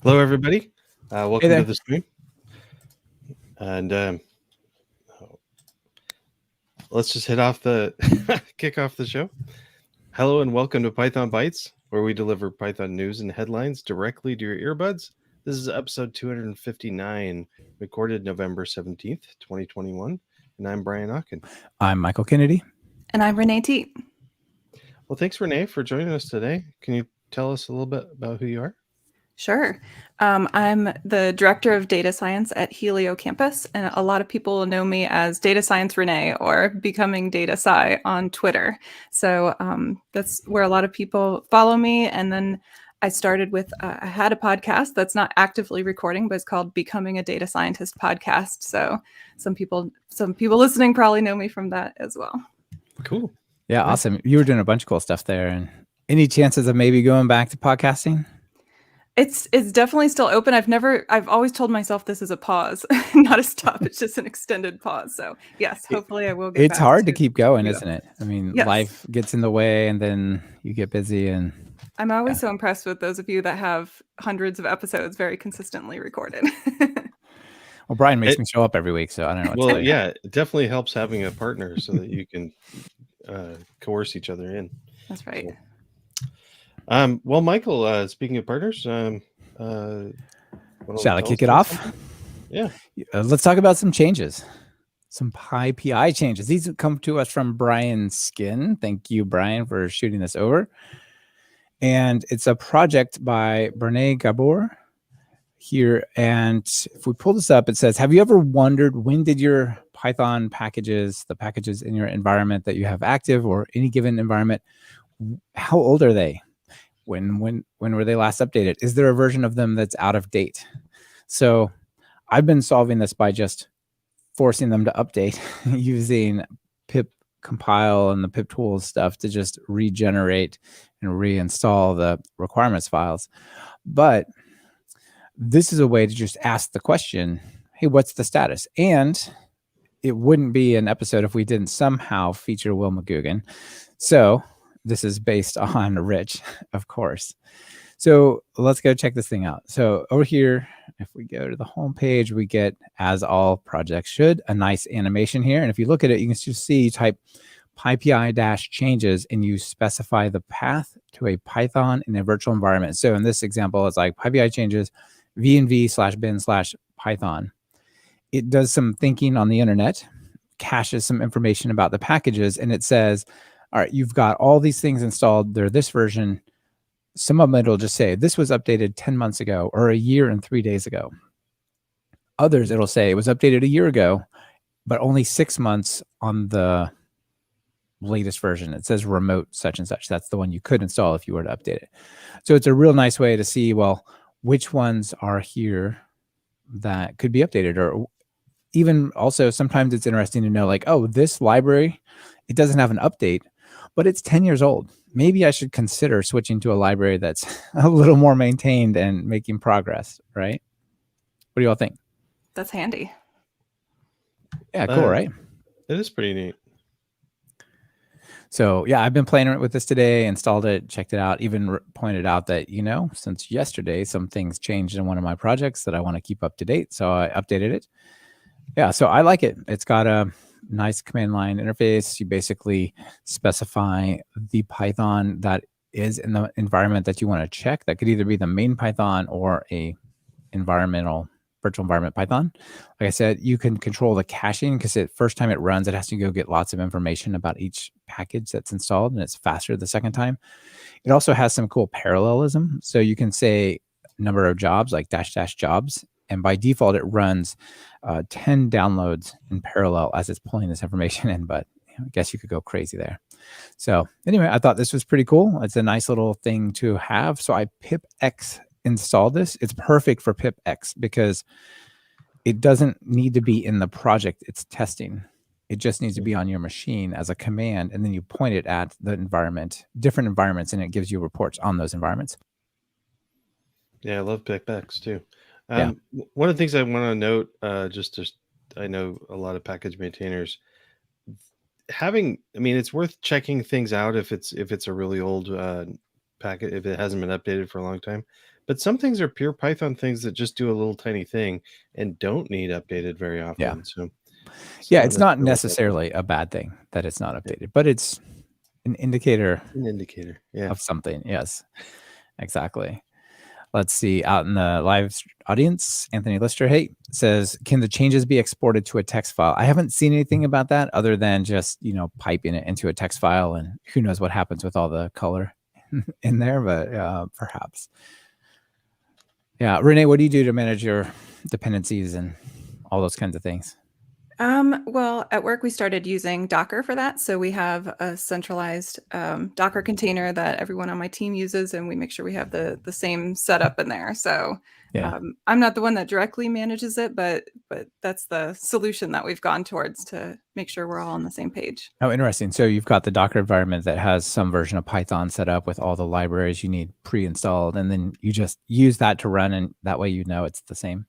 Hello, everybody. Hey Welcome to there. the stream. And let's just kick off the show. Hello and welcome to Python Bytes, where we deliver Python news and headlines directly to your earbuds. This is episode 259, recorded November 17th, 2021. And I'm Brian Ocken. I'm Michael Kennedy. And I'm Renee Teat. Well, thanks, Renee, for joining us today. Can you tell us a little bit about who you are? Sure. I'm the director of data science at Helio Campus, and a lot of people know me as Data Science Renee or Becoming Data Sci on Twitter. So that's where a lot of people follow me. And then I started with, I had a podcast that's not actively recording, but it's called Becoming a Data Scientist Podcast. So some people listening probably know me from that as well. Cool. Yeah, awesome. You were doing a bunch of cool stuff there. And any chances of maybe going back to podcasting? It's definitely still open. I've always told myself this is a pause, not a stop. It's just an extended pause. So yes, hopefully I will get It's back hard to keep going, isn't it? I mean, Yes. Life gets in the way and then you get busy. And I'm always so impressed with those of you that have hundreds of episodes very consistently recorded. Well, Brian makes me show up every week, so I don't know what to say. Yeah, it definitely helps having a partner so that you can coerce each other in. That's right. Cool. Well, Michael, speaking of partners, shall I kick it off? Something? Yeah. Let's talk about some changes. Some pypi changes. These come to us from Brian Skin. Thank you, Brian, for shooting this over. And it's a project by Bernie Gabor here. And if we pull this up, it says, have you ever wondered when did your Python packages, the packages in your environment that you have active or any given environment, how old are they? When were they last updated? Is there a version of them that's out of date? So I've been solving this by just forcing them to update using pip compile and the pip tools stuff to just regenerate and reinstall the requirements files. But this is a way to just ask the question, hey, what's the status? And it wouldn't be an episode if we didn't somehow feature Will McGugan. So this is based on Rich, of course. So let's go check this thing out. So over here, if we go to the home page, we get, as all projects should, a nice animation here. And if you look at it, you can just see you type pypi-changes and you specify the path to a Python in a virtual environment. So in this example, it's like pypi-changes v/bin/python. It does some thinking on the internet, caches some information about the packages, and it says, all right, you've got all these things installed. They're this version. Some of them it'll just say, this was updated 10 months ago or a year and 3 days ago. Others, it'll say it was updated a year ago, but only 6 months on the latest version. It says remote such and such. That's the one you could install if you were to update it. So it's a real nice way to see, well, which ones are here that could be updated. Or even also sometimes it's interesting to know, like, oh, this library, it doesn't have an update, but it's 10 years old. Maybe I should consider switching to a library that's a little more maintained and making progress, right? What do you all think? That's handy. Yeah, cool, right? It is pretty neat. So yeah, I've been playing with this today, installed it, checked it out, even pointed out that, since yesterday, some things changed in one of my projects that I want to keep up to date. So I updated it. Yeah, so I like it. It's got a nice command line interface. You basically specify the Python that is in the environment that you want to check. That could either be the main Python or a virtual environment Python. Like I said, you can control the caching because the first time it runs, it has to go get lots of information about each package that's installed, and it's faster the second time. It also has some cool parallelism. So you can say number of jobs, like -- jobs. And by default, it runs 10 downloads in parallel as it's pulling this information in, but I guess you could go crazy there. So anyway, I thought this was pretty cool. It's a nice little thing to have. So I pip-x installed this. It's perfect for pip-x because it doesn't need to be in the project it's testing. It just needs to be on your machine as a command, and then you point it at the environment, different environments, and it gives you reports on those environments. Yeah, I love pip-x too. Yeah. One of the things I want to note, I know a lot of package maintainers it's worth checking things out if it's a really old packet if it hasn't been updated for a long time. But some things are pure Python things that just do a little tiny thing and don't need updated very often. Yeah. So It's not necessarily a bad thing that it's not updated, but it's an indicator of something. Yes, exactly. Let's see. Out in the live audience, Anthony Lister, says, can the changes be exported to a text file? I haven't seen anything about that other than just, piping it into a text file, and who knows what happens with all the color in there, but perhaps. Yeah. Renee, what do you do to manage your dependencies and all those kinds of things? Well, at work, we started using Docker for that. So we have a centralized Docker container that everyone on my team uses, and we make sure we have the same setup in there. So I'm not the one that directly manages it, but that's the solution that we've gone towards to make sure we're all on the same page. Oh, interesting. So you've got the Docker environment that has some version of Python set up with all the libraries you need pre-installed, and then you just use that to run, and that way it's the same.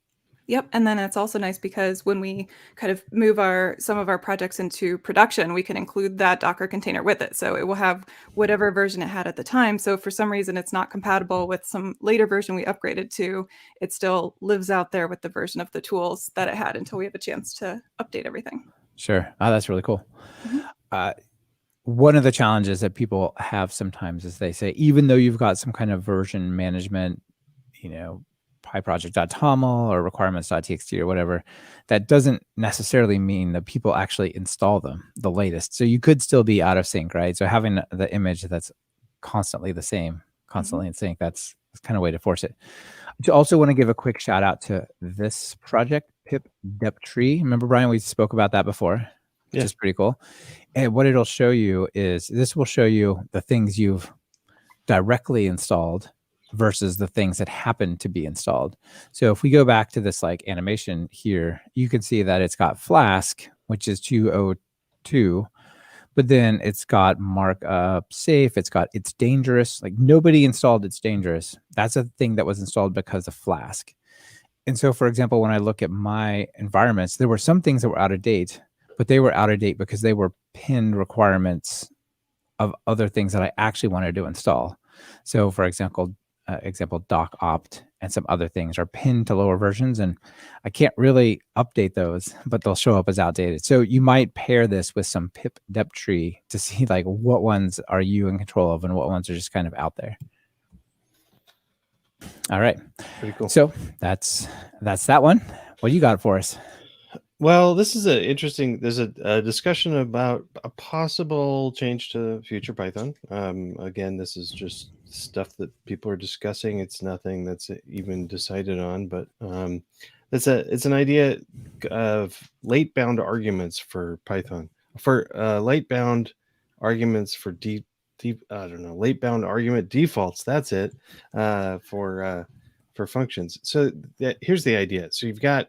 Yep. And then it's also nice because when we kind of move some of our projects into production, we can include that Docker container with it. So it will have whatever version it had at the time. So if for some reason it's not compatible with some later version we upgraded to, it still lives out there with the version of the tools that it had until we have a chance to update everything. Sure. Oh, that's really cool. Mm-hmm. One of the challenges that people have sometimes is they say, even though you've got some kind of version management, pyproject.toml or requirements.txt or whatever, that doesn't necessarily mean that people actually install them, the latest. So you could still be out of sync, right? So having the image that's constantly the same, constantly in sync, that's kind of a way to force it. I also want to give a quick shout out to this project, pyp-deptree. Remember, Brian, we spoke about that before, which is pretty cool. And what it'll show you is this will show you the things you've directly installed versus the things that happen to be installed. So if we go back to this animation here, you can see that it's got Flask, which is 202, but then it's got markup safe. It's got it's dangerous. Nobody installed it's dangerous. That's a thing that was installed because of Flask. And so, for example, when I look at my environments, there were some things that were out of date, but they were out of date because they were pinned requirements of other things that I actually wanted to install. So, for example, doc opt and some other things are pinned to lower versions, and I can't really update those, but they'll show up as outdated. So you might pair this with some pyp-deptree to see what ones are you in control of and what ones are just kind of out there. All right. Pretty cool. So that's that one. What do you got for us? Well, this is there's a discussion about a possible change to future Python. Again, this is just stuff that people are discussing. It's nothing that's even decided on, but it's an idea of late bound arguments for Python, for late bound arguments for late bound argument defaults. That's it for functions. So here's the idea. So you've got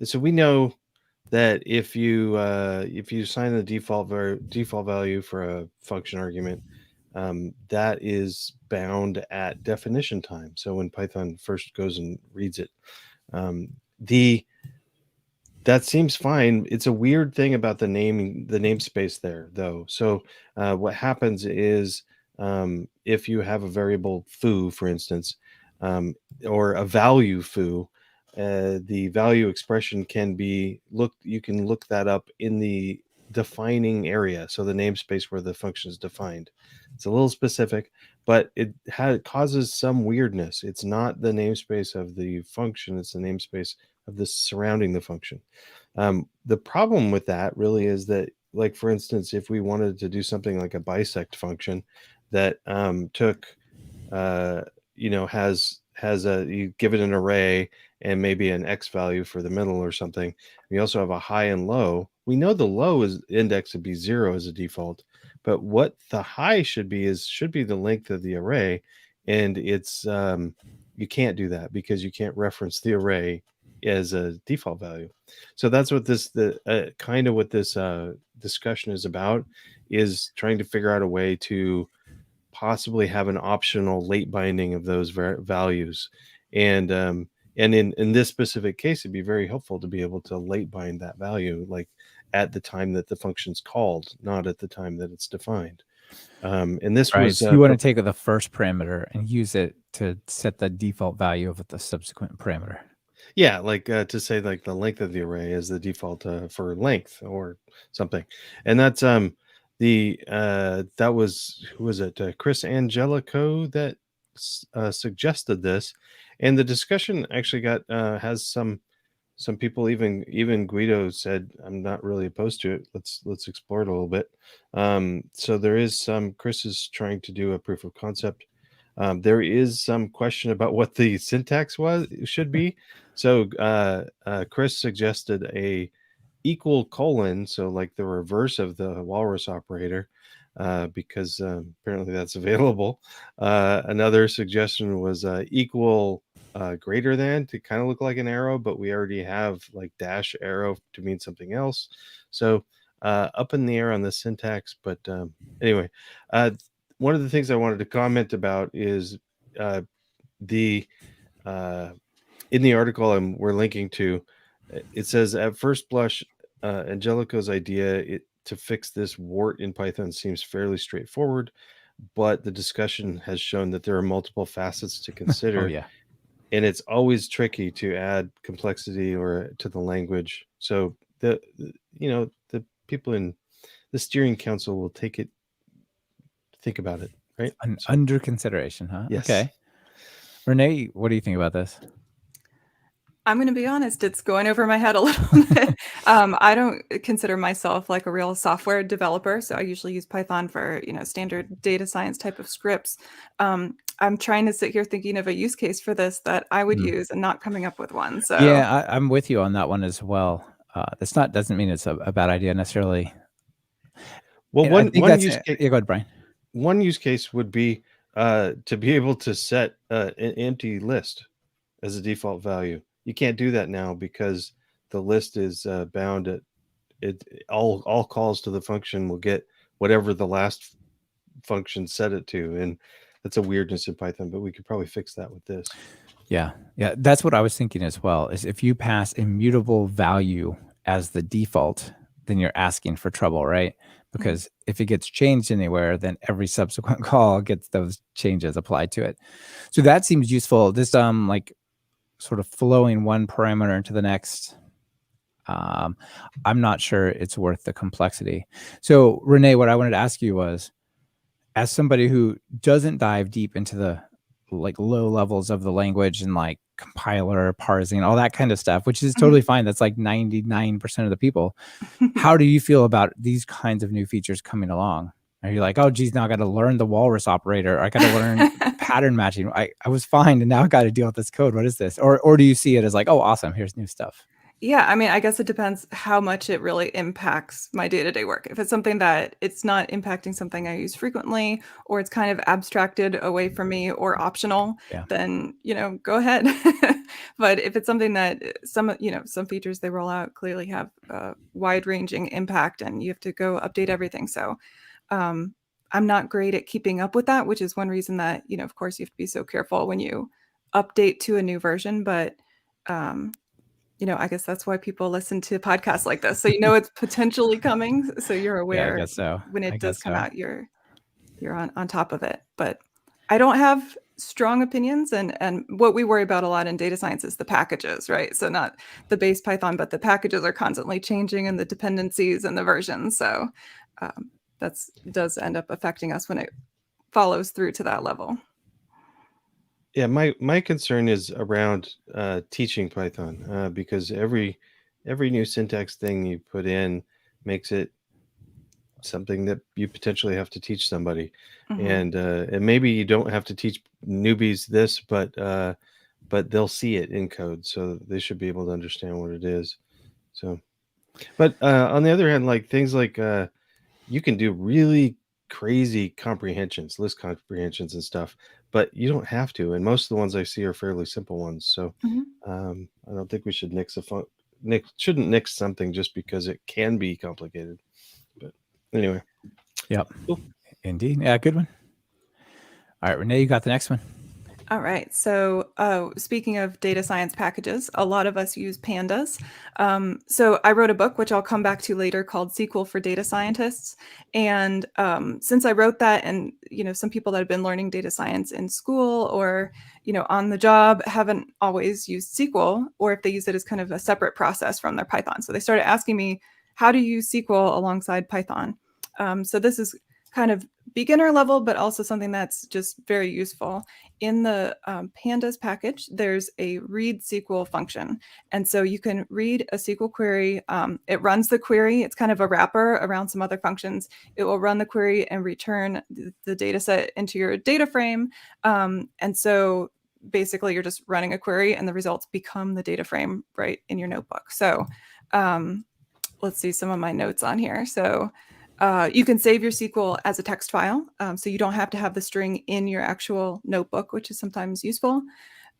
so we know that if you assign the default value for a function argument, that is bound at definition time. So when Python first goes and reads it, that seems fine. It's a weird thing about the namespace there, though. So what happens is if you have a variable foo, for instance, or a value foo, the value expression can be you can look that up in the defining area, so the namespace where the function is defined. It's a little specific, but it causes some weirdness. It's not the namespace of the function, it's the namespace of the surrounding the function. The problem with that really is that, for instance, if we wanted to do something like a bisect function that you give it an array and maybe an X value for the middle or something. We also have a high and low. We know the low is index would be 0 as a default, but what the high should be the length of the array. And it's you can't do that because you can't reference the array as a default value. So that's what this discussion is about, is trying to figure out a way to possibly have an optional late binding of those values. And in this specific case, it'd be very helpful to be able to late bind that value, at the time that the function's called, not at the time that it's defined. And this Right. was So you want to take the first parameter and use it to set the default value of the subsequent parameter. yeah, like to say like the length of the array is the default for length or something, and that's that was, who was it, Chris Angelico that suggested this, and the discussion actually got has some people, even Guido said, I'm not really opposed to it. Let's explore it a little bit. So there is some, Chris is trying to do a proof of concept. There is some question about what the syntax should be. So Chris suggested a equal colon, so like the reverse of the walrus operator, because apparently that's available. Another suggestion was equal greater than, to kind of look like an arrow, but we already have like dash arrow to mean something else. So up in the air on the syntax. But anyway, one of the things I wanted to comment about is the in the article we're linking to, it says, at first blush, Angelico's idea to fix this wart in Python seems fairly straightforward, but the discussion has shown that there are multiple facets to consider. Oh, yeah. And it's always tricky to add complexity or to the language. So the people in the steering council will think about it, right? Under consideration, huh? Yes. Okay. Renee, what do you think about this? I'm going to be honest, it's going over my head a little bit. I don't consider myself like a real software developer, so I usually use Python for, standard data science type of scripts. I'm trying to sit here thinking of a use case for this that I would use and not coming up with one. So yeah, I'm with you on that one as well. Doesn't mean it's a bad idea necessarily. Well, one use case. Yeah, go ahead, Brian. One use case would be to be able to set an empty list as a default value. You can't do that now because the list is bound at it. All calls to the function will get whatever the last function set it to, and that's a weirdness in Python. But we could probably fix that with this. Yeah, that's what I was thinking as well. Is if you pass immutable value as the default, then you're asking for trouble, right? Because if it gets changed anywhere, then every subsequent call gets those changes applied to it. So that seems useful. This like sort of flowing one parameter into the next. I'm not sure it's worth the complexity. So Renee, what I wanted to ask you was, as somebody who doesn't dive deep into the like low levels of the language and like compiler, parsing, all that kind of stuff, which is totally fine. That's like 99% of the people. How do you feel about these kinds of new features coming along? Are you like, oh, geez, now I got to learn the walrus operator. I got to learn pattern matching. I was fine, and now I got to deal with this code. What is this? Or do you see it as like, oh, awesome, here's new stuff? Yeah, I mean, I guess it depends how much it really impacts my day-to-day work. If it's something that it's not impacting something I use frequently, or it's kind of abstracted away from me or optional, then, go ahead. But if it's something that some features they roll out clearly have a wide-ranging impact and you have to go update everything. So I'm not great at keeping up with that, which is one reason that, of course, you have to be so careful when you update to a new version. But I guess that's why people listen to podcasts like this. So it's potentially coming. So you're aware. Yeah, I guess so. When it does come out, you're on top of it. But I don't have strong opinions. And what we worry about a lot in data science is the packages, right? So not the base Python, but the packages are constantly changing and the dependencies and the versions. So that does end up affecting us when it follows through to that level. Yeah, my concern is around teaching Python because every new syntax thing you put in makes it something that you potentially have to teach somebody, and maybe you don't have to teach newbies this, but they'll see it in code, so they should be able to understand what it is. So, but on the other hand, like things like you can do really crazy comprehensions, list comprehensions and stuff, but you don't have to. And most of the ones I see are fairly simple ones. So I don't think we should shouldn't nix something just because it can be complicated. But anyway. Yep. Cool. Indeed. Yeah, good one. All right, Renee, you got the next one. All right. So, speaking of data science packages, a lot of us use pandas. So, I wrote a book, which I'll come back to later, called SQL for Data Scientists. And since I wrote that, and some people that have been learning data science in school or on the job haven't always used SQL, or if they use it as kind of a separate process from their Python. So they started asking me, how do you use SQL alongside Python? So this is kind of beginner level, but also something that's just very useful. In the pandas package, there's a read SQL function. And so you can read a SQL query. It runs the query. It's kind of a wrapper around some other functions. It will run the query and return the data set into your data frame. And so basically you're just running a query and the results become the data frame right in your notebook. So let's see some of my notes on here. So you can save your SQL as a text file, so you don't have to have the string in your actual notebook, which is sometimes useful.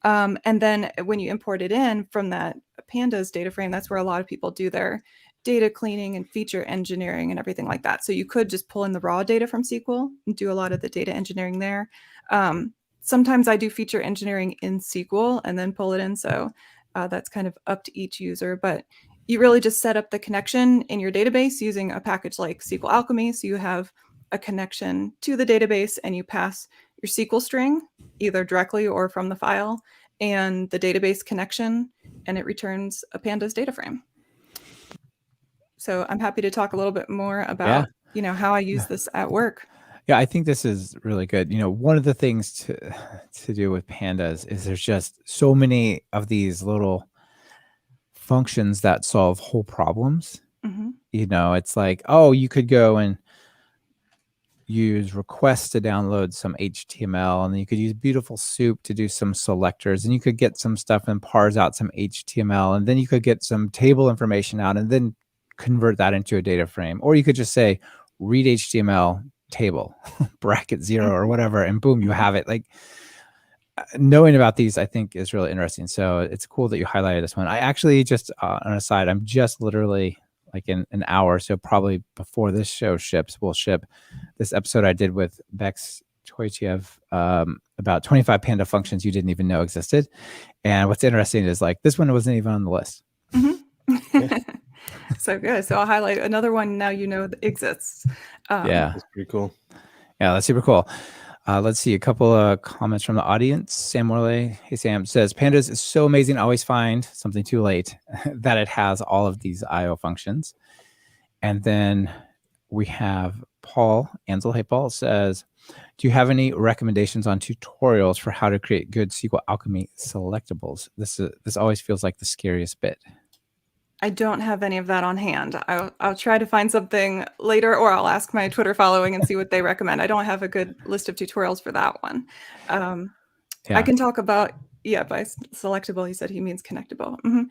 And then when you import it in from that pandas data frame, that's where a lot of people do their data cleaning and feature engineering and everything like that. So you could just pull in the raw data from SQL and do a lot of the data engineering there. Sometimes I do feature engineering in SQL and then pull it in. So that's kind of up to each user. But you really just set up the connection in your database using a package like SQL Alchemy. So you have a connection to the database and you pass your SQL string either directly or from the file and the database connection, and it returns a pandas data frame. So I'm happy to talk a little bit more about how I use this at work. Yeah, I think this is really good. One of the things to do with pandas is there's just so many of these little functions that solve whole problems. Mm-hmm. It's like, oh, you could go and use requests to download some HTML, and then you could use Beautiful Soup to do some selectors, and you could get some stuff and parse out some HTML, and then you could get some table information out and then convert that into a data frame. Or you could just say, read HTML table, bracket 0 or whatever, and boom, you have it. Like, knowing about these, I think, is really interesting. So it's cool that you highlighted this one. I actually just, on a side, I'm just literally like in an hour, so probably before this show ships, we'll ship this episode I did with Bex Choitiev about 25 Panda functions you didn't even know existed. And what's interesting is like this one wasn't even on the list. Mm-hmm. So good. So I'll highlight another one now that exists. That's pretty cool. Yeah, that's super cool. Let's see a couple of comments from the audience. Sam Morley, hey Sam, says, Pandas is so amazing, always find something too late, that it has all of these IO functions. And then we have Paul Ansel. Hey, Paul says, do you have any recommendations on tutorials for how to create good SQL Alchemy selectables? This always feels like the scariest bit. I don't have any of that on hand. I'll try to find something later, or I'll ask my Twitter following and see what they recommend. I don't have a good list of tutorials for that one. I can talk about, by selectable, he said he means connectable. Mm-hmm.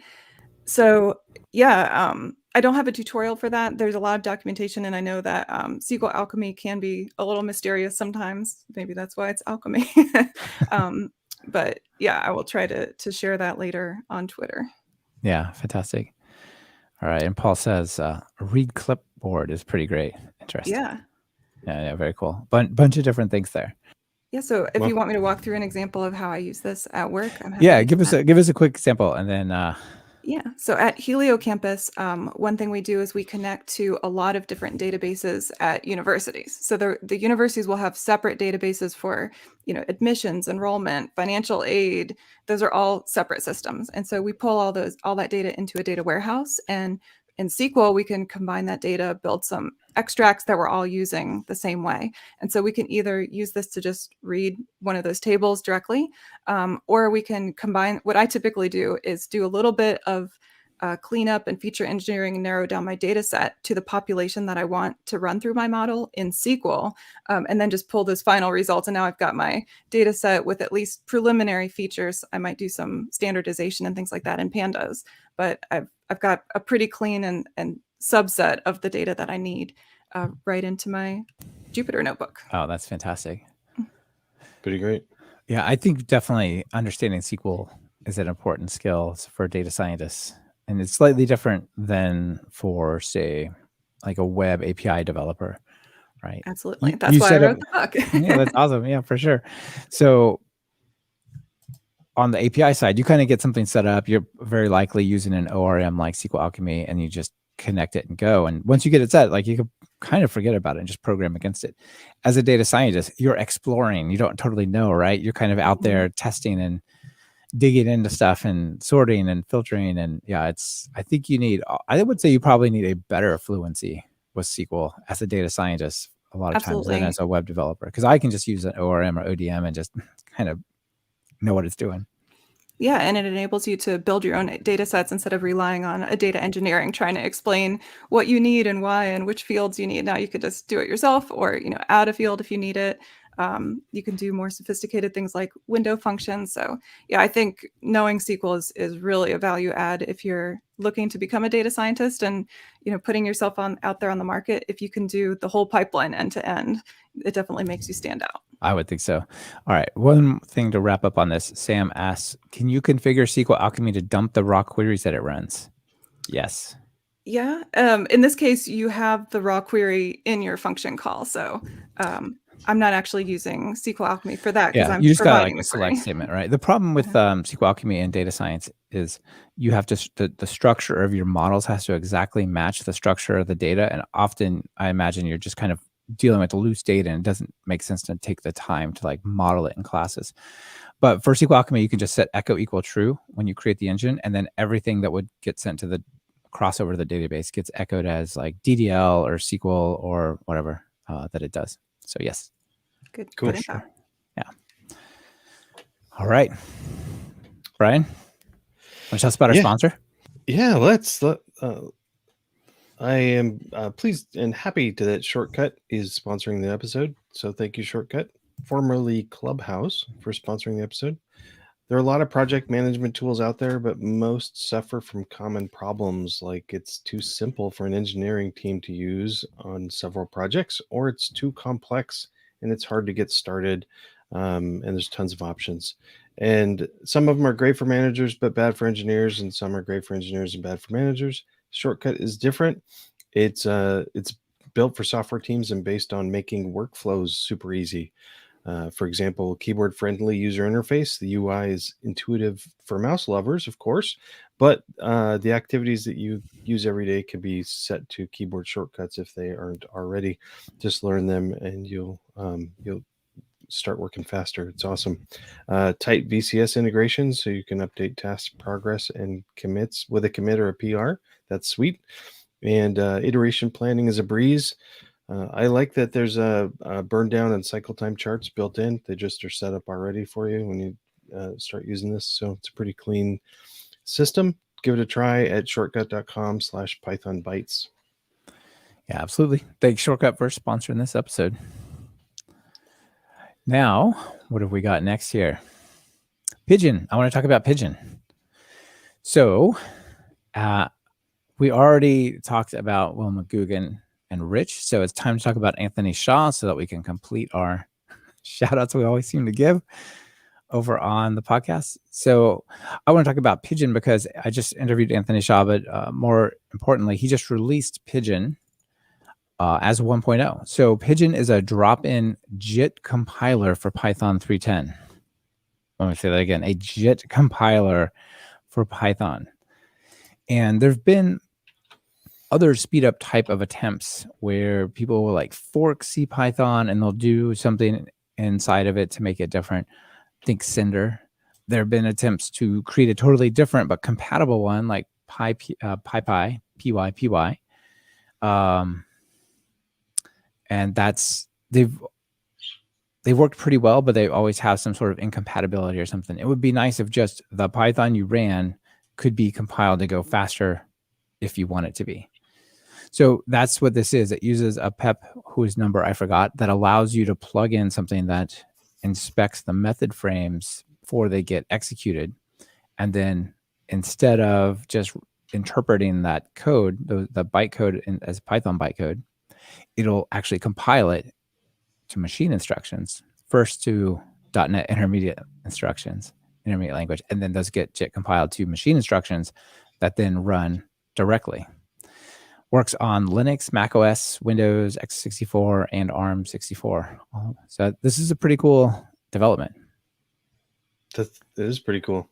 So I don't have a tutorial for that. There's a lot of documentation, and I know that SQL Alchemy can be a little mysterious sometimes. Maybe that's why it's alchemy. But I will try to share that later on Twitter. Yeah, fantastic. All right. And Paul says, read clipboard is pretty great. Interesting. Yeah, very cool. Bunch of different things there. Yeah. So if you want me to walk through an example of how I use this at work, I'm happy give us a quick example, and then so at Helio Campus, one thing we do is we connect to a lot of different databases at universities. So the universities will have separate databases for, admissions, enrollment, financial aid. Those are all separate systems. And so we pull all that data into a data warehouse, and in SQL, we can combine that data, build some extracts that we're all using the same way. And so we can either use this to just read one of those tables directly, or we can combine. What I typically do is do a little bit of cleanup and feature engineering and narrow down my data set to the population that I want to run through my model in SQL, and then just pull those final results. And now I've got my data set with at least preliminary features. I might do some standardization and things like that in Pandas, but I've got a pretty clean and subset of the data that I need right into my Jupyter notebook. Oh, that's fantastic. Pretty great. Yeah, I think definitely understanding SQL is an important skill for data scientists. And it's slightly different than for, say, like a web API developer, right? Absolutely. That's why I wrote the book. Yeah, that's awesome. Yeah, for sure. So on the API side, you kind of get something set up. You're very likely using an ORM like SQL Alchemy, and you just connect it and go. And once you get it set, like, you can kind of forget about it and just program against it. As a data scientist, you're exploring. You don't totally know, right? You're kind of out there testing and digging into stuff and sorting and filtering. And yeah, I think I would say you probably need a better fluency with SQL as a data scientist a lot of times than as a web developer, because I can just use an ORM or ODM and just kind of know what it's doing. Yeah, and it enables you to build your own data sets instead of relying on a data engineering trying to explain what you need and why and which fields you need. Now you could just do it yourself, or add a field if you need it. You can do more sophisticated things like window functions. So yeah, I think knowing SQL is really a value add if you're looking to become a data scientist and putting yourself out there on the market. If you can do the whole pipeline end to end, it definitely makes you stand out. I would think so. All right. One thing to wrap up on this, Sam asks, can you configure SQL Alchemy to dump the raw queries that it runs? Yes. Yeah. In this case, you have the raw query in your function call. So I'm not actually using SQL Alchemy for that. Yeah, you just got like a select statement, right? The problem with SQL Alchemy and data science is you have to, the structure of your models has to exactly match the structure of the data. And often I imagine you're just kind of dealing with loose data, and it doesn't make sense to take the time to like model it in classes. But for SQL Alchemy, you can just set echo equal true when you create the engine, and then everything that would get sent to the crossover to the database gets echoed as like DDL or SQL or whatever that it does. So yes. Good. Cool. Good Sure. Yeah. All right. Brian, want to tell us about our sponsor? Yeah, I am pleased and happy that Shortcut is sponsoring the episode. So thank you, Shortcut, formerly Clubhouse, for sponsoring the episode. There are a lot of project management tools out there, but most suffer from common problems like it's too simple for an engineering team to use on several projects, or it's too complex and it's hard to get started, and there's tons of options. And some of them are great for managers but bad for engineers, and some are great for engineers and bad for managers. Shortcut is different. It's built for software teams and based on making workflows super easy. For example, keyboard-friendly user interface. The UI is intuitive for mouse lovers, of course, but the activities that you use every day can be set to keyboard shortcuts if they aren't already. Just learn them, and you'll start working faster. It's awesome. Tight VCS integration, so you can update task progress and commits with a commit or a PR. That's sweet. And iteration planning is a breeze. I like that there's a burn down and cycle time charts built in. They just are set up already for you when you start using this. So it's a pretty clean system. Give it a try at shortcut.com/pythonbytes. Yeah, absolutely. Thanks, Shortcut, for sponsoring this episode. Now, what have we got next here? Pyjion. I want to talk about Pyjion. So we already talked about Will McGugan and Rich. So it's time to talk about Anthony Shaw so that we can complete our shout outs we always seem to give over on the podcast. So I want to talk about Pyjion because I just interviewed Anthony Shaw, but more importantly, he just released Pyjion as 1.0. So Pyjion is a drop-in JIT compiler for Python 3.10. Let me say that again, a JIT compiler for Python. And there've been other speed up type of attempts where people will like fork CPython and they'll do something inside of it to make it different. Think Cinder. There have been attempts to create a totally different but compatible one like pypi, pypi. And that's they've worked pretty well, but they always have some sort of incompatibility or something. It would be nice if just the Python you ran could be compiled to go faster if you want it to be. So that's what this is. It uses a PEP whose number I forgot that allows you to plug in something that inspects the method frames before they get executed. And then instead of just interpreting that code, the bytecode as Python bytecode, it'll actually compile it to machine instructions, first to .NET intermediate language, and then those get JIT compiled to machine instructions that then run directly. Works on Linux, Mac OS, Windows x64, and ARM 64. So this is a pretty cool development. That is pretty cool.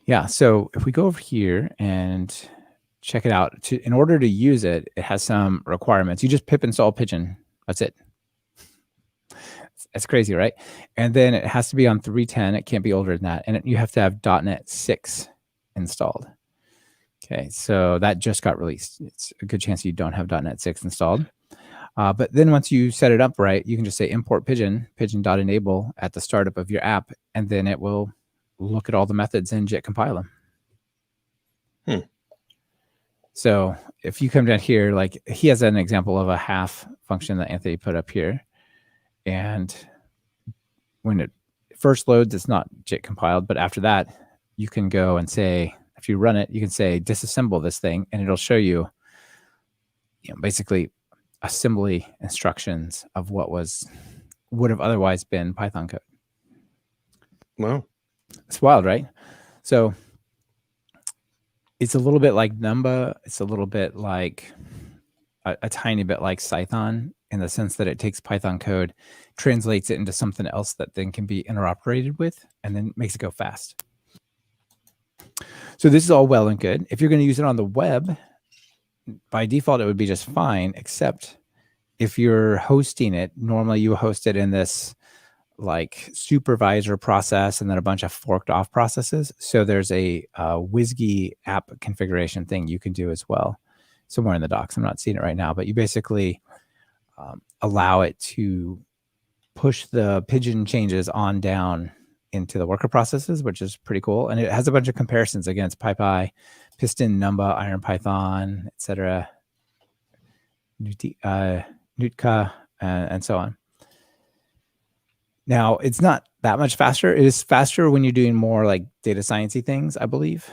Yeah. So if we go over here and check it out, in order to use it, it has some requirements. You just pip install Pyjion. That's it. That's crazy, right? And then it has to be on 3.10. It can't be older than that. And you have to have .NET 6 installed. Okay, so that just got released. It's a good chance you don't have .NET 6 installed. But then once you set it up right, you can just say import Pyjion, pyjion.enable at the startup of your app, and then it will look at all the methods and JIT compile them. So if you come down here, like he has an example of a half function that Anthony put up here. And when it first loads, it's not JIT compiled. But after that, you can go and say, if you run it, you can say disassemble this thing, and it'll show you, basically assembly instructions of what would have otherwise been Python code. Wow. It's wild, right? So it's a little bit like Numba. It's a little bit like a tiny bit like Python in the sense that it takes Python code, translates it into something else that then can be interoperated with, and then makes it go fast. So this is all well and good. If you're going to use it on the web, by default, it would be just fine, except if you're hosting it, normally you host it in this like supervisor process and then a bunch of forked off processes. So there's a WSGI app configuration thing you can do as well, somewhere in the docs. I'm not seeing it right now, but you basically allow it to push the Pyjion changes on down into the worker processes, which is pretty cool. And it has a bunch of comparisons against PyPy, Piston, Numba, IronPython, etc., Nutka, and so on. Now, it's not that much faster. It is faster when you're doing more like data science-y things, I believe,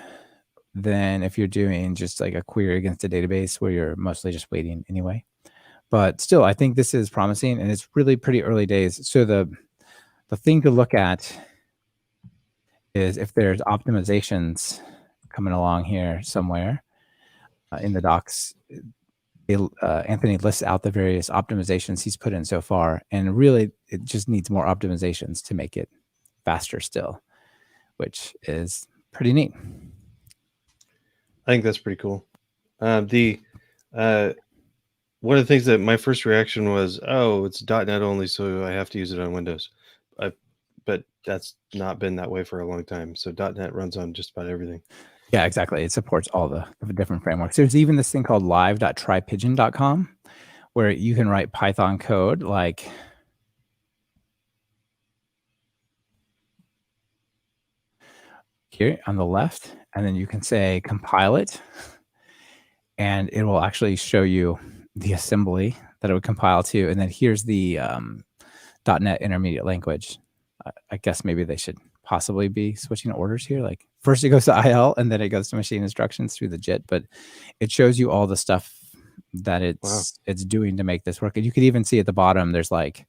than if you're doing just like a query against a database where you're mostly just waiting anyway. But still, I think this is promising, and it's really pretty early days. So the thing to look at is if there's optimizations coming along here somewhere in the docs. Anthony lists out the various optimizations he's put in so far, and really it just needs more optimizations to make it faster still, which is pretty neat. I think that's pretty cool. One of the things that my first reaction was, oh, it's .NET only, so I have to use it on Windows. But that's not been that way for a long time. So .NET runs on just about everything. Yeah, exactly. It supports all the different frameworks. There's even this thing called live.trypyjion.com where you can write Python code like here on the left, and then you can say compile it, and it will actually show you the assembly that it would compile to. And then here's the .NET intermediate language. I guess maybe they should possibly be switching orders here. Like first it goes to IL and then it goes to machine instructions through the JIT, but it shows you all the stuff that it's doing to make this work. And you could even see at the bottom, there's like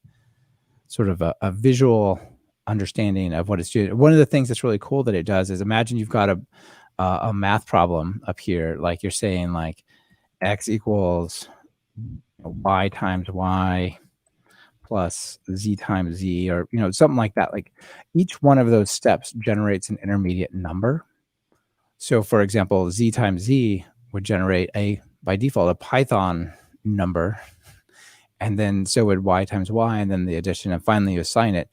sort of a visual understanding of what it's doing. One of the things that's really cool that it does is imagine you've got a math problem up here. Like you're saying like X equals Y times Y plus Z times Z, or something like that. Like each one of those steps generates an intermediate number. So for example, Z times Z would generate by default a Python number, and then so would Y times Y, and then the addition, and finally you assign it.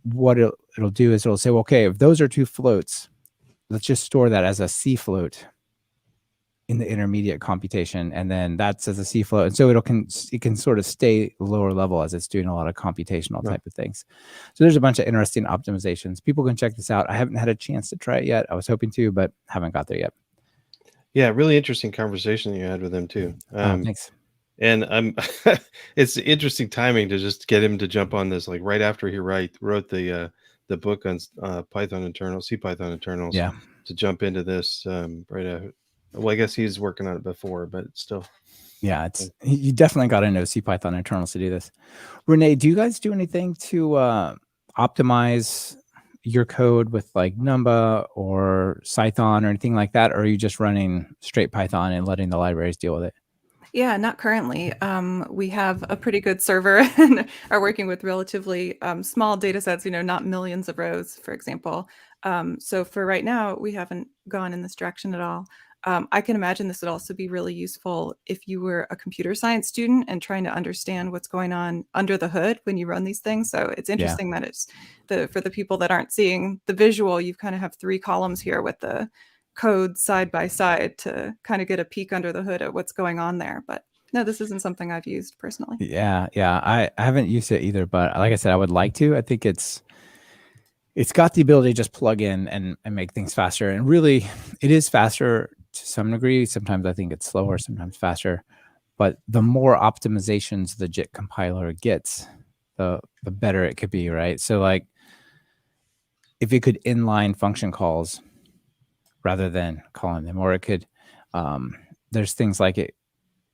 What it'll do is it'll say, well, okay, if those are two floats, let's just store that as a C float in the intermediate computation, and then that's as a C float, and so it can sort of stay lower level as it's doing a lot of computational type of things. So there's a bunch of interesting optimizations. People can check this out. I haven't had a chance to try it yet. I was hoping to, but haven't got there yet. Yeah, really interesting conversation you had with him too. Thanks. And it's interesting timing to just get him to jump on this, like right after he wrote the book on Python internals, CPython internals. Yeah. To jump into this right after. Well, I guess he's working on it before, but still. Yeah, you definitely got to know CPython internals to do this. Renee, do you guys do anything to optimize your code with like Numba or Python or anything like that? Or are you just running straight Python and letting the libraries deal with it? Yeah, not currently. We have a pretty good server and are working with relatively small data sets, not millions of rows, for example. So for right now, we haven't gone in this direction at all. I can imagine this would also be really useful if you were a computer science student and trying to understand what's going on under the hood when you run these things. So it's interesting that it's for the people that aren't seeing the visual, you kind of have 3 columns here with the code side by side to kind of get a peek under the hood at what's going on there. But no, this isn't something I've used personally. Yeah. I haven't used it either, but like I said, I would like to. I think it's got the ability to just plug in and make things faster. And really, it is faster to some degree. Sometimes I think it's slower, sometimes faster. But the more optimizations the JIT compiler gets, the better it could be, right? So like if it could inline function calls rather than calling them, or it could, there's things like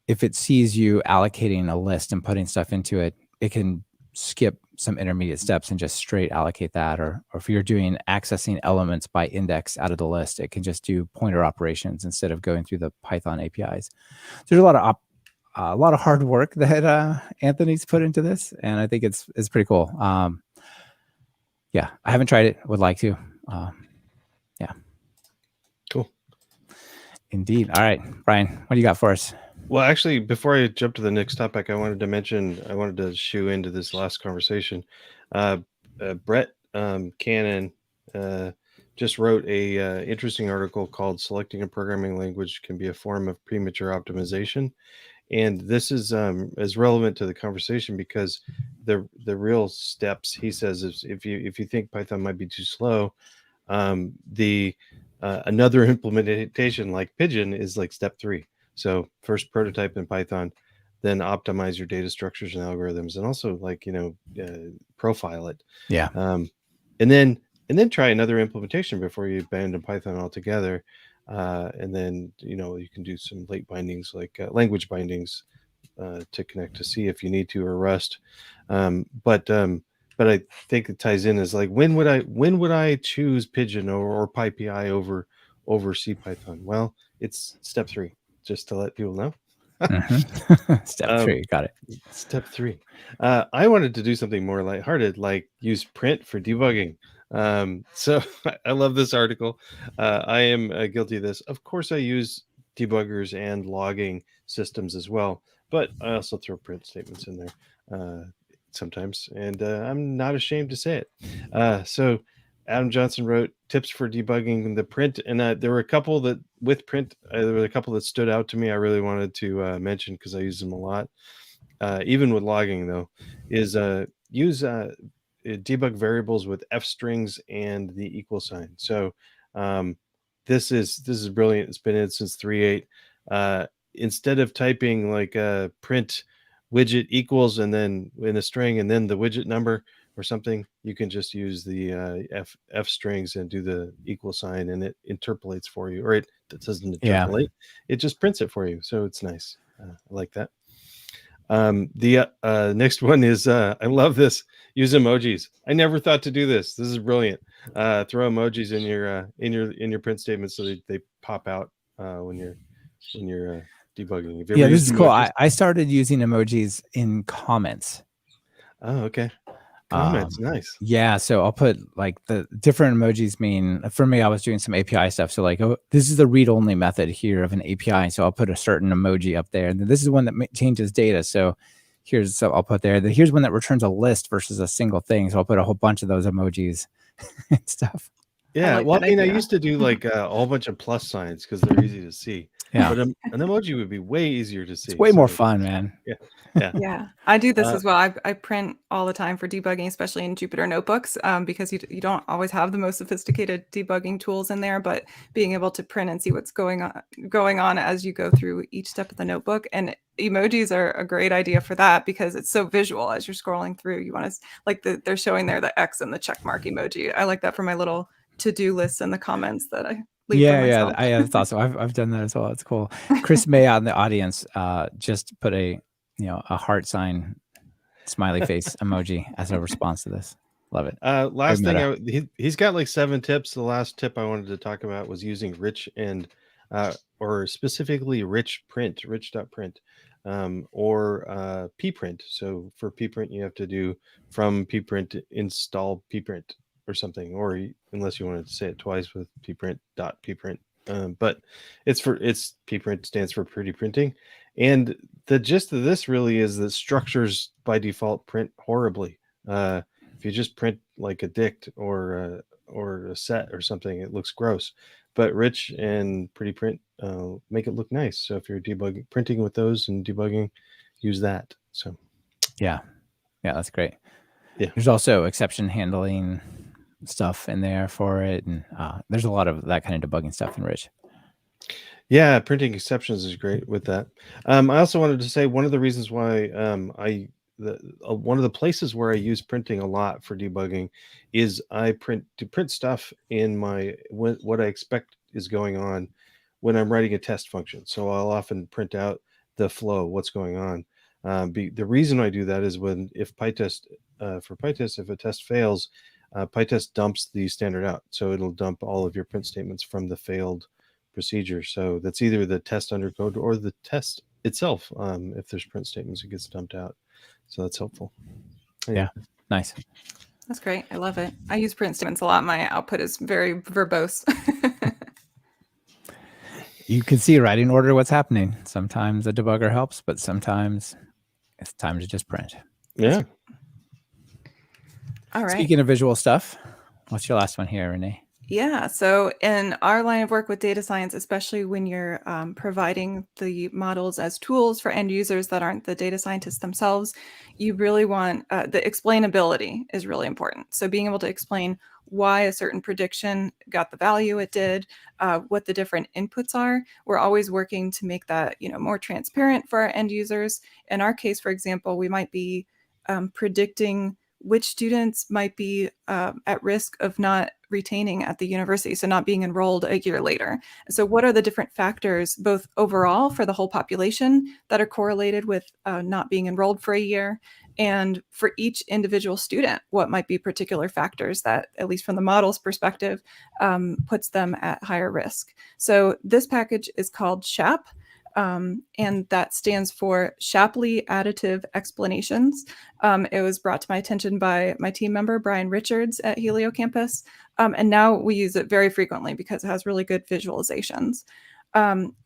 if it sees you allocating a list and putting stuff into it, it can skip some intermediate steps and just straight allocate that. Or if you're doing accessing elements by index out of the list, it can just do pointer operations instead of going through the Python APIs. There's a lot of hard work that Anthony's put into this, and I think it's pretty cool. Yeah, I haven't tried it. Would like to. Yeah. Cool. Indeed. All right, Brian, what do you got for us? Well, actually, before I jump to the next topic, I wanted to shoe into this last conversation. Brett Cannon just wrote a interesting article called "Selecting a Programming Language Can Be a Form of Premature Optimization," and this is relevant to the conversation because the real steps, he says, is if you think Python might be too slow, another implementation like pyjion is like step 3. So first prototype in Python, then optimize your data structures and algorithms, and also profile it. Yeah. And then try another implementation before you abandon Python altogether. And then you can do some late bindings like language bindings to connect to C if you need to, or Rust. But I think it ties in as like when would I choose pyjion or pypi over CPython? Well, it's step 3. Just to let people know. Step 3, got it. Step 3. I wanted to do something more lighthearted, like use print for debugging. So I love this article. I am guilty of this. Of course, I use debuggers and logging systems as well, but I also throw print statements in there sometimes, and I'm not ashamed to say it. So Adam Johnson wrote tips for debugging the print, and there were a couple that with print, there were a couple that stood out to me. I really wanted to mention because I use them a lot. Even with logging, though, is use debug variables with f strings and the equal sign. So this is brilliant. It's been in since 3.8. Instead of typing like print widget equals and then in a string and then the widget number or something, you can just use the f strings and do the equal sign, and it interpolates for you, or it doesn't interpolate. It just prints it for you. So it's nice. I like that. The next one is I love this. Use emojis. I never thought to do this. This is brilliant. Throw emojis in your print statements so they pop out when you're debugging. Yeah, this is cool. I started using emojis in comments. Oh, okay. Comments, nice. Yeah, so I'll put like the different emojis mean, for me, I was doing some API stuff. So like, oh, this is the read-only method here of an API. So I'll put a certain emoji up there. And then this is one that changes data. So I'll put there. Here's one that returns a list versus a single thing. So I'll put a whole bunch of those emojis and stuff. Yeah, I used to do like a whole bunch of plus signs because they're easy to see. Yeah, but an emoji would be way easier to see. It's way more fun, man. Yeah. I do this as well. I print all the time for debugging, especially in Jupyter notebooks, because you don't always have the most sophisticated debugging tools in there, but being able to print and see what's going on as you go through each step of the notebook. And emojis are a great idea for that because it's so visual as you're scrolling through. You want to like they're showing there the X and the check mark emoji. I like that for my little to-do list in the comments that I leave for myself. I thought so. I've done that as well. It's cool. Chris May out in the audience just put a heart sign smiley face emoji as a response to this. Love it. Last thing, he's got like 7 tips. The last tip I wanted to talk about was using rich and or specifically rich.print. or pprint. So for pprint, you have to do from pprint install pprint or something, or unless you wanted to say it twice with pprint.pprint. But it's pprint stands for pretty printing. And the gist of this really is that structures by default print horribly. If you just print like a dict or a set or something, it looks gross. But rich and pretty print make it look nice. So if you're printing with those and debugging, use that. So yeah, that's great. Yeah, there's also exception handling stuff in there for it, and there's a lot of that kind of debugging stuff in Rich. Yeah, printing exceptions is great with that. I also wanted to say one of the reasons why one of the places where I use printing a lot for debugging is I print stuff in my what I expect is going on when I'm writing a test function. So I'll often print out the flow, what's going on. The reason I do that is if PyTest if a test fails, PyTest dumps the standard out. So it'll dump all of your print statements from the failed procedure. So that's either the test undercode or the test itself. If there's print statements, it gets dumped out. So that's helpful. Yeah, nice. That's great. I love it. I use print statements a lot. My output is very verbose. You can see right in order what's happening. Sometimes a debugger helps, but sometimes it's time to just print. Yeah. All right. Speaking of visual stuff, what's your last one here, Renee? Yeah. So in our line of work with data science, especially when you're providing the models as tools for end users that aren't the data scientists themselves, you really want the explainability is really important. So being able to explain why a certain prediction got the value it did, what the different inputs are. We're always working to make that more transparent for our end users. In our case, for example, we might be predicting which students might be at risk of not retaining at the university, so not being enrolled a year later. So what are the different factors, both overall for the whole population, that are correlated with not being enrolled for a year, and for each individual student, what might be particular factors that, at least from the model's perspective, puts them at higher risk. So this package is called SHAP. And that stands for Shapley Additive Explanations. It was brought to my attention by my team member, Brian Richards at Helio Campus. And now we use it very frequently because it has really good visualizations.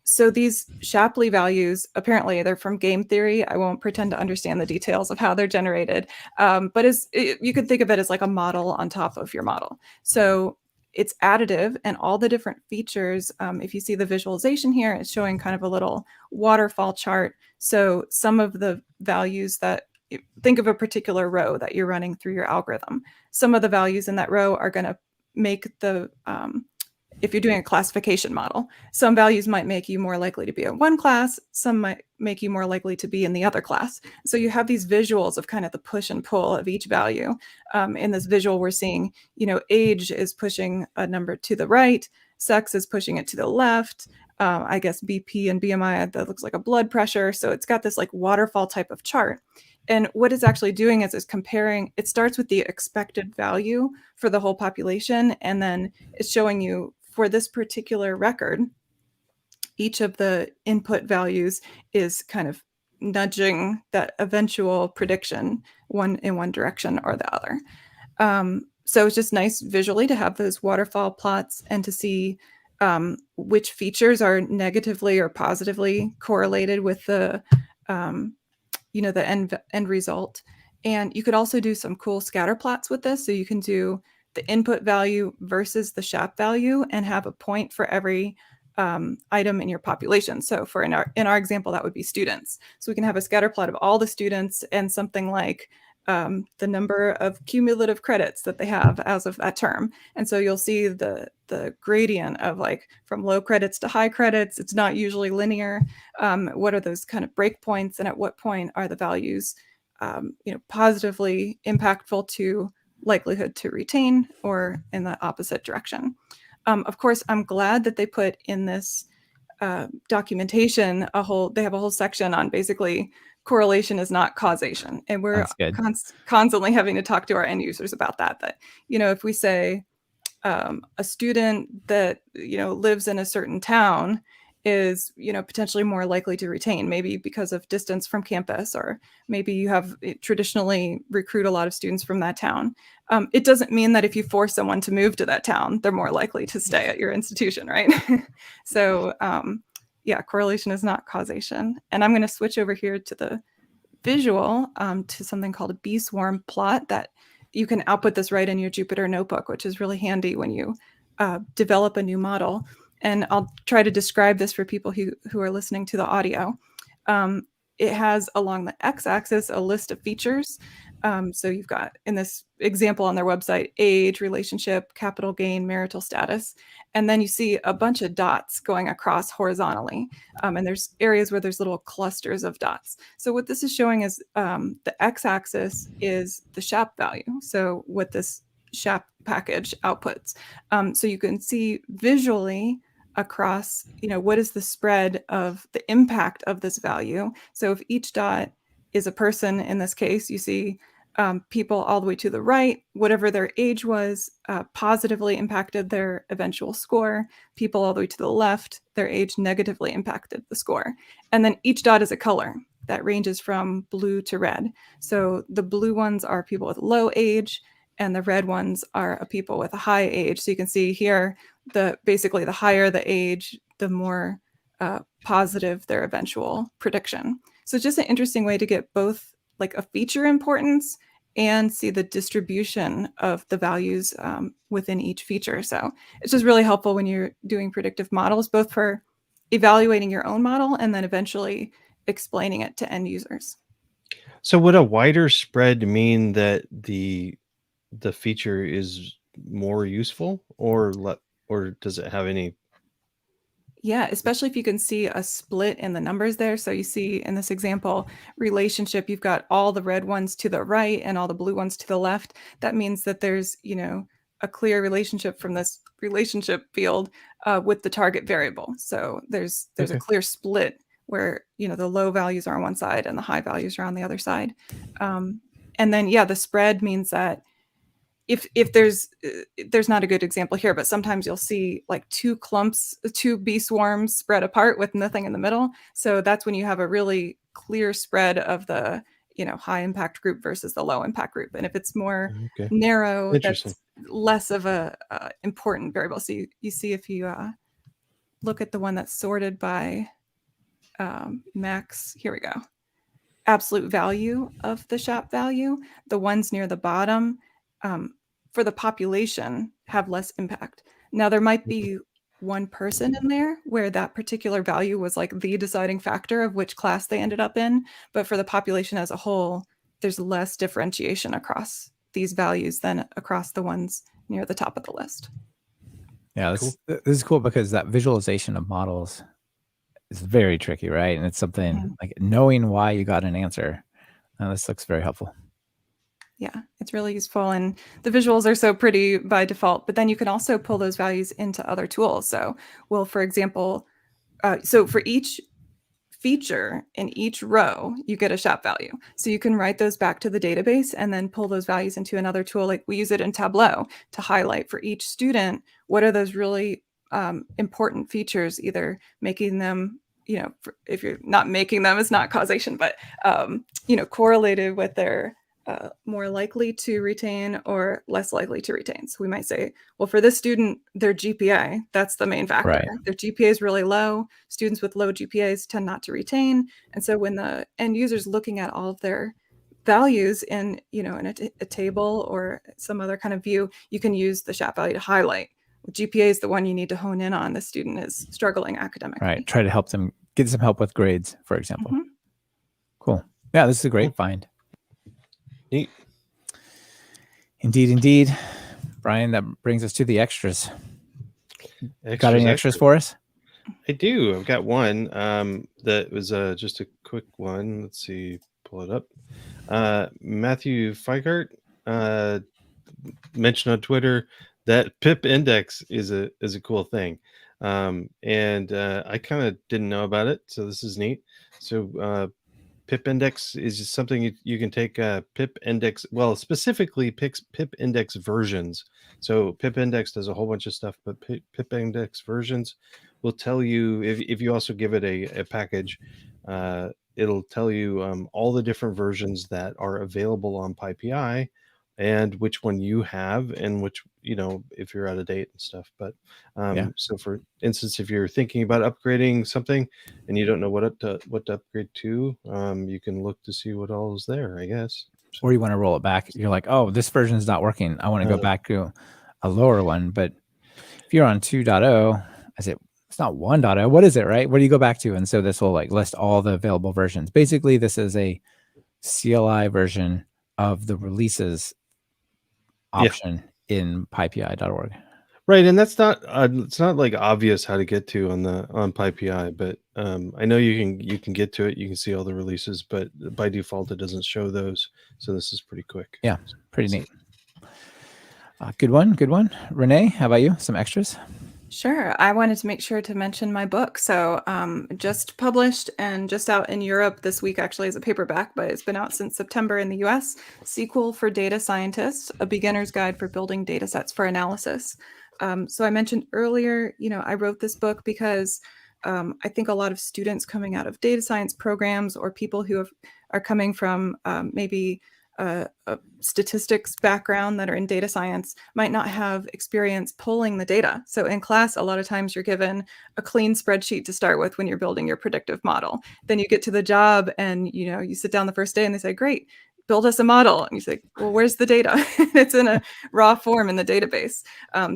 So these Shapley values, apparently they're from game theory. I won't pretend to understand the details of how they're generated, but you could think of it as like a model on top of your model. So it's additive, and all the different features, if you see the visualization here, it's showing kind of a little waterfall chart. So some of the values think of a particular row that you're running through your algorithm. Some of the values in that row are going to make if you're doing a classification model, some values might make you more likely to be in one class, some might make you more likely to be in the other class. So you have these visuals of kind of the push and pull of each value. In this visual, we're seeing, age is pushing a number to the right, sex is pushing it to the left. I guess BP and BMI, that looks like a blood pressure. So it's got this like waterfall type of chart. And what it's actually doing is comparing, it starts with the expected value for the whole population, and then it's showing you for this particular record, each of the input values is kind of nudging that eventual prediction in one direction or the other. So it's just nice visually to have those waterfall plots and to see which features are negatively or positively correlated with the end result. And you could also do some cool scatter plots with this. So you can do the input value versus the SHAP value and have a point for every item in your population. So for in our example, that would be students. So we can have a scatter plot of all the students and something like the number of cumulative credits that they have as of that term. And so you'll see the gradient of like from low credits to high credits. It's not usually linear. What are those kind of breakpoints, and at what point are the values positively impactful to likelihood to retain, or in the opposite direction. Of course, I'm glad that they put in this documentation they have a whole section on basically correlation is not causation. And we're constantly having to talk to our end users about that, if we say a student that, lives in a certain town is, potentially more likely to retain, maybe because of distance from campus, or maybe you have traditionally recruit a lot of students from that town. It doesn't mean that if you force someone to move to that town, they're more likely to stay at your institution, right? So correlation is not causation. And I'm going to switch over here to the visual, to something called a beeswarm plot that you can output this right in your Jupyter notebook, which is really handy when you develop a new model. And I'll try to describe this for people who are listening to the audio. It has along the x-axis a list of features. So you've got, in this example on their website, age, relationship, capital gain, marital status. And then you see a bunch of dots going across horizontally. And there's areas where there's little clusters of dots. So what this is showing is the x-axis is the SHAP value. So what this SHAP package outputs. So you can see visually across, what is the spread of the impact of this value. So if each dot is a person, in this case, you see people all the way to the right, whatever their age was, positively impacted their eventual score. People all the way to the left, their age negatively impacted the score. And then each dot is a color that ranges from blue to red. So the blue ones are people with low age, and the red ones are people with a high age. So you can see here, basically the higher the age, the more positive their eventual prediction. So it's just an interesting way to get both like a feature importance and see the distribution of the values within each feature. So it's just really helpful when you're doing predictive models, both for evaluating your own model and then eventually explaining it to end users. So would a wider spread mean that the feature is more useful, or does it have any? Yeah, especially if you can see a split in the numbers there. So you see in this example, relationship, you've got all the red ones to the right and all the blue ones to the left. That means that there's, a clear relationship from this relationship field with the target variable. So there's Okay. a clear split where, the low values are on one side and the high values are on the other side. And then, the spread means that if there's not a good example here, but sometimes you'll see like two bee swarms spread apart with nothing in the middle. So that's when you have a really clear spread of the, high impact group versus the low impact group. And if it's more narrow, that's less of a important variable. So you see, if you look at the one that's sorted by max, here we go, absolute value of the SHAP value, the ones near the bottom for the population have impact impact. Now there might be one person in there where that particular value was like the deciding factor of which class they ended up in, but for the population as a whole, there's less differentiation across these values than across the ones near the top of the list. Yeah, this is cool because that visualization of models is very tricky, right? And it's something like knowing why you got an answer. This looks very helpful. Yeah, it's really useful. And the visuals are so pretty by default, but then you can also pull those values into other tools. So for example, so for each feature in each row, you get a SHAP value. So you can write those back to the database and then pull those values into another tool. Like we use it in Tableau to highlight for each student, what are those really important features, either making them, if you're not making them, it's not causation, but, correlated with their more likely to retain or less likely to retain. So we might say, well, for this student, their GPA, that's the main factor. Right. Their GPA is really low. Students with low GPAs tend not to retain. And so when the end user's looking at all of their values in, in a table or some other kind of view, you can use the SHAP value to highlight. GPA is the one you need to hone in on. The student is struggling academically. Right. Try to help them get some help with grades, for example. Cool. Yeah, this is a great find. Neat. Indeed. Brian, that brings us to the extras. Got any extras for us? I do. I've got one that was just a quick one. Let's see. Pull it up. Matthew Feigart mentioned on Twitter that pip index is a cool thing. And I kind of didn't know about it. So this is neat. So pip index is just something you can take pip index, well, specifically pip index versions. So pip index does a whole bunch of stuff, but pip index versions will tell you if you also give it a package. It'll tell you all the different versions that are available on PyPI and which one you have and which, if you're out of date and stuff. But so for instance, if you're thinking about upgrading something and you don't know what to upgrade to, you can look to see what all is there, I guess. Or you want to roll it back. You're like, oh, this version is not working. I want to go back to a lower one. But if you're on 2.0, I say, it's not 1.0. What is it, right? What do you go back to? And so this will list all the available versions. Basically, this is a CLI version of the releases option in pypi.org. Right, and that's not it's not obvious how to get to on PyPI, but I know you can get to it. You can see all the releases, but by default it doesn't show those. So this is pretty quick. Yeah, pretty neat. Good one. Renee, how about you? Some extras? Sure. I wanted to make sure to mention my book. So just published and just out in Europe this week, actually, as a paperback, but it's been out since September in the US. SQL for Data Scientists, a beginner's guide for building data sets for analysis. So I mentioned earlier, I wrote this book because I think a lot of students coming out of data science programs or people who are coming from maybe a statistics background that are in data science might not have experience pulling the data. So in class, a lot of times you're given a clean spreadsheet to start with when you're building your predictive model. Then you get to the job and, you sit down the first day and they say, great, build us a model. And you say, well, where's the data? It's in a raw form in the database.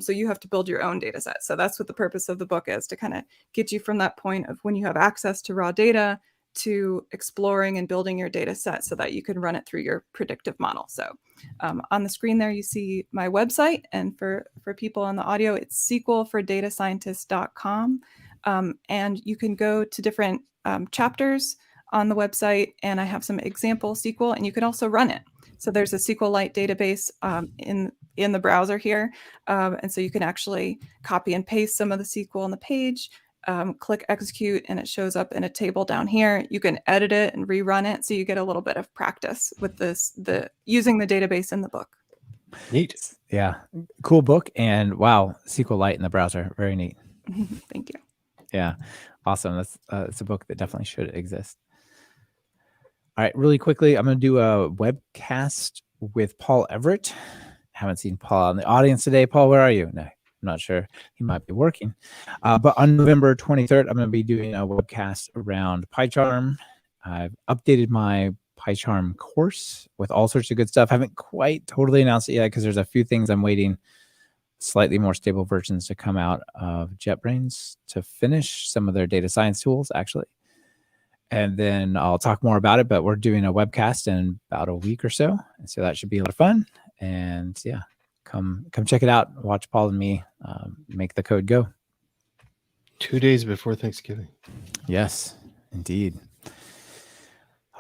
So you have to build your own data set. So that's what the purpose of the book is, to kind of get you from that point of when you have access to raw data to exploring and building your data set so that you can run it through your predictive model. So on the screen there, you see my website. And for people on the audio, it's sqlfordatascientist.com. And you can go to different chapters on the website, and I have some example SQL, and you can also run it. So there's a SQLite database in the browser here. And so you can actually copy and paste some of the SQL on the page, click execute, and it shows up in a table down here. You can edit it and rerun it, so you get a little bit of practice with using the database in the book. Neat. Yeah, cool book. And wow, SQLite in the browser, very neat. Thank you. Yeah, awesome. That's it's a book that definitely should exist. All right, really quickly, I'm going to do a webcast with Paul Everett. Haven't seen Paul out in the audience today. Paul, where are you? No, I'm not sure. He might be working. But on November 23rd, I'm going to be doing a webcast around PyCharm. I've updated my PyCharm course with all sorts of good stuff. Haven't quite totally announced it yet because there's a few things I'm waiting slightly more stable versions to come out of JetBrains to finish some of their data science tools, actually. And then I'll talk more about it, but we're doing a webcast in about a week or so. And so that should be a lot of fun. And yeah, come check it out. Watch Paul and me make the code go. 2 days before Thanksgiving. Yes, indeed.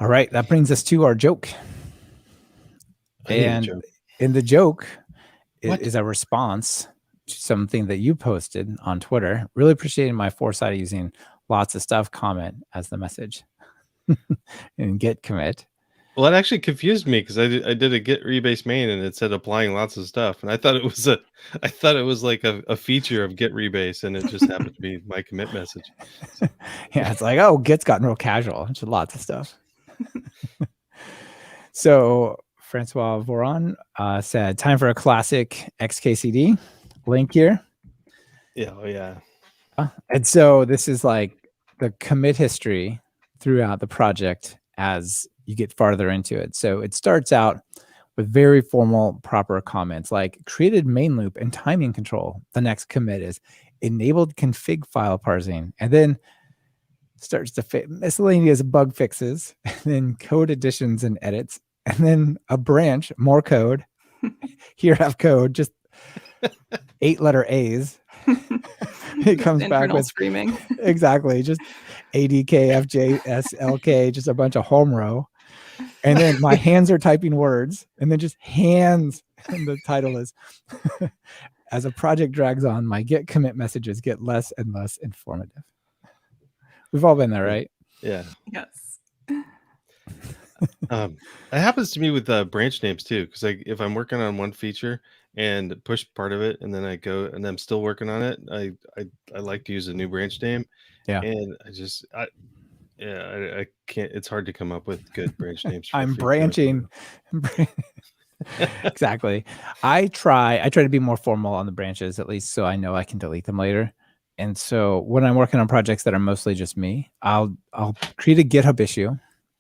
All right, that brings us to our joke. And in the joke is a response to something that you posted on Twitter. Really appreciating my foresight of using lots of stuff comment as the message and git commit. Well, that actually confused me because I did a git rebase main and it said applying lots of stuff, and I thought it was like a feature of git rebase, and it just happened to be my commit message. Yeah, it's like, oh, git's gotten real casual. It's lots of stuff. So Francois Voron said, time for a classic XKCD. Link here. Yeah, oh yeah. And so this is like the commit history throughout the project as you get farther into it. So it starts out with very formal, proper comments like created main loop and timing control. The next commit is enabled config file parsing, and then starts to miscellaneous bug fixes, and then code additions and edits, and then a branch, more code. Here have code, just 8-letter A's. It comes back with screaming. Exactly, just ADK, FJ, SLK, just a bunch of home row. And then my hands are typing words, and then just hands. And the title is, as a project drags on, my git commit messages get less and less informative. We've all been there, right? Yeah. Yes. It happens to me with branch names too, because if I'm working on one feature and pushed part of it, and then I go and I'm still working on it. I like to use a new branch name, Yeah. and I can't. It's hard to come up with good branch names. For I'm future. branching. Exactly. I try to be more formal on the branches, at least so I know I can delete them later. And so when I'm working on projects that are mostly just me, I'll create a GitHub issue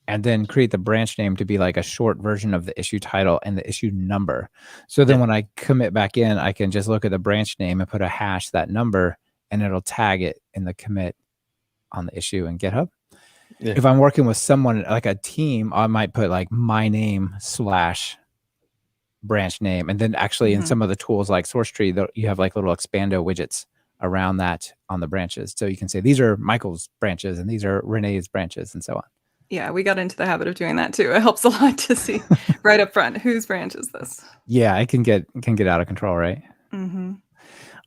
and then create the branch name to be like a short version of the issue title and the issue number. So then when I commit back in, I can just look at the branch name and put a hash that number, and it'll tag it in the commit on the issue in GitHub. Yeah. If I'm working with someone like a team, I might put like my name / branch name. And then actually in some of the tools like SourceTree, you have like little expando widgets around that on the branches. So you can say, these are Michael's branches and these are Renee's branches and so on. Yeah, we got into the habit of doing that too. It helps a lot to see right up front, whose branch is this? Yeah, it can get out of control, right? Mm-hmm.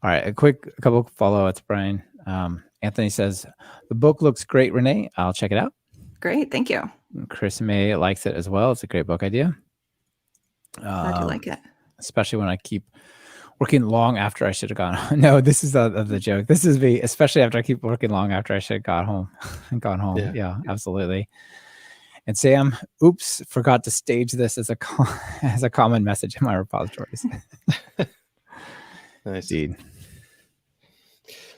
All right, a couple of follow-ups, Brian. Anthony says, the book looks great, Renee. I'll check it out. Great, thank you. Chris May likes it as well. It's a great book idea. Glad you like it. Especially when I keep working long after I should have gone. No, this is the joke. This is me, especially after I keep working long after I should have gone home. Yeah, absolutely. And Sam, oops, forgot to stage this as a common message in my repositories. Nice. Indeed.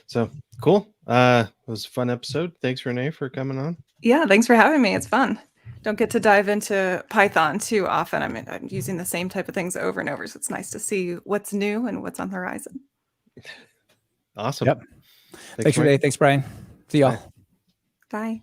So cool. It was a fun episode. Thanks, Renee, for coming on. Yeah, thanks for having me. It's fun. Don't get to dive into Python too often. I'm using the same type of things over and over, so it's nice to see what's new and what's on the horizon. Awesome. Yep. Thanks, Renee. Thanks, Brian. See y'all. Bye.